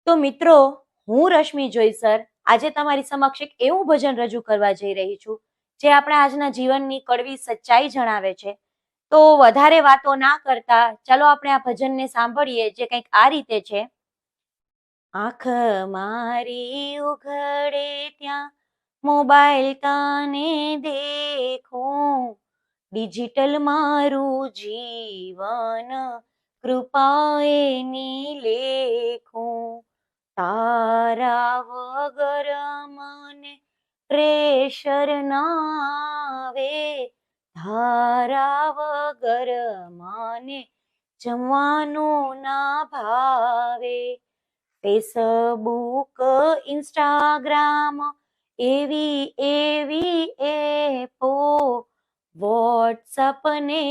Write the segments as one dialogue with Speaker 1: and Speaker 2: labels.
Speaker 1: તો મિત્રો, હું રશ્મિ જોઈસર આજે તમારી સમક્ષ એક એવું ભજન રજૂ કરવા જઈ રહી છું જે આપણા આજના જીવનની કડવી સચ્ચાઈ જણાવે છે. તો વધારે વાતો ના કરતા ચાલો આપણે આ ભજનને સાંભળીએ, જે કંઈક આ રીતે છે. આંખ મારી ઉઘડે ત્યાં મોબાઈલ કાને દેખું, ડિજિટલ મારું જીવન કૃપાએ ની લેખું. તારા વગર મને પ્રેશર ના આવે, તારા વગર મને જમવાનું ના ભાવે. ફેસબુક, ઇન્સ્ટાગ્રામ એવી એવી એપો, વોટ્સઅપ ને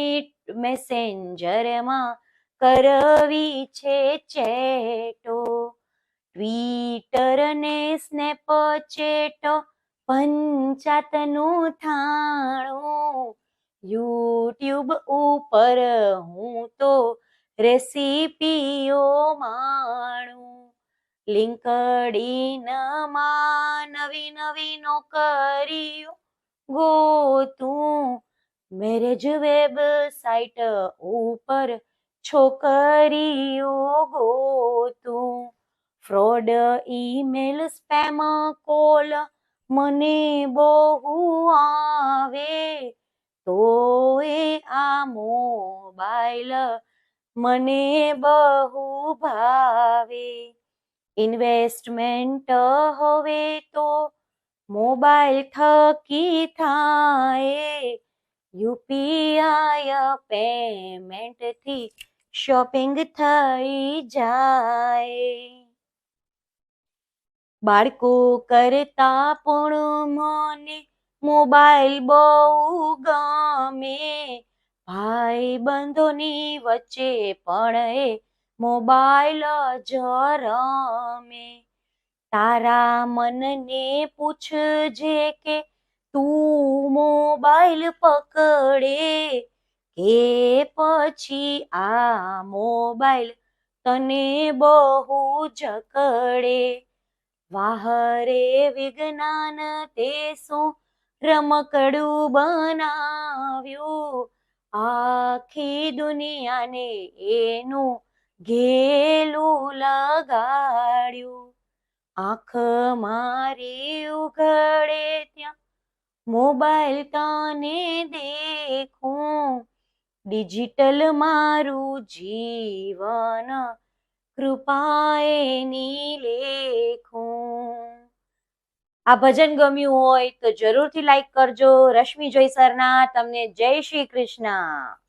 Speaker 1: મેસેન્જરમાં કરવી છે ચેટો. ટ્વિટર ને સ્નેપચેટ 95 યુટ્યુબ ઉપર હું તો રેસીપીઓ માણું. લિંકડઇનમાં નવી નવી નોકરીઓ ગોતું, મેરેજ વેબસાઇટ ઉપર છોકરીઓ ગોતું. ફ્રોડ ઈમેલ, સ્પેમ કોલ મને બહુ આવે, તો આ મોબાઈલ મને બહુ ભાવે. ઇન્વેસ્ટમેન્ટ હવે તો મોબાઈલ થકી થાય, યુપીઆઈ પેમેન્ટથી શોપિંગ થઈ જાય. બાળકો કરતા પણ મને મોબાઈલ બહુ ગમે, ભાઈ બંધોની વચ્ચે પણ એ મોબાઈલ જ રમે. તારા મનને પૂછજે કે તું મોબાઈલ પકડે, કે પછી આ મોબાઈલ તને બહુ જકડે. વાહરે વિજ્ઞાન તે શું રમકડું બનાવ્યું, આખી દુનિયાને એનું ઘેલું લગાડ્યું. આંખ મારી ઉઘડે ત્યાં મોબાઈલ કાને દેખું, ડિજિટલ મારું જીવન કૃપાએ ની લેખું. આ ભજન ગમ્યું હોય તો જરૂરથી લાઈક કરજો. રશ્મિ જોઈસરના તમને જય શ્રી કૃષ્ણ.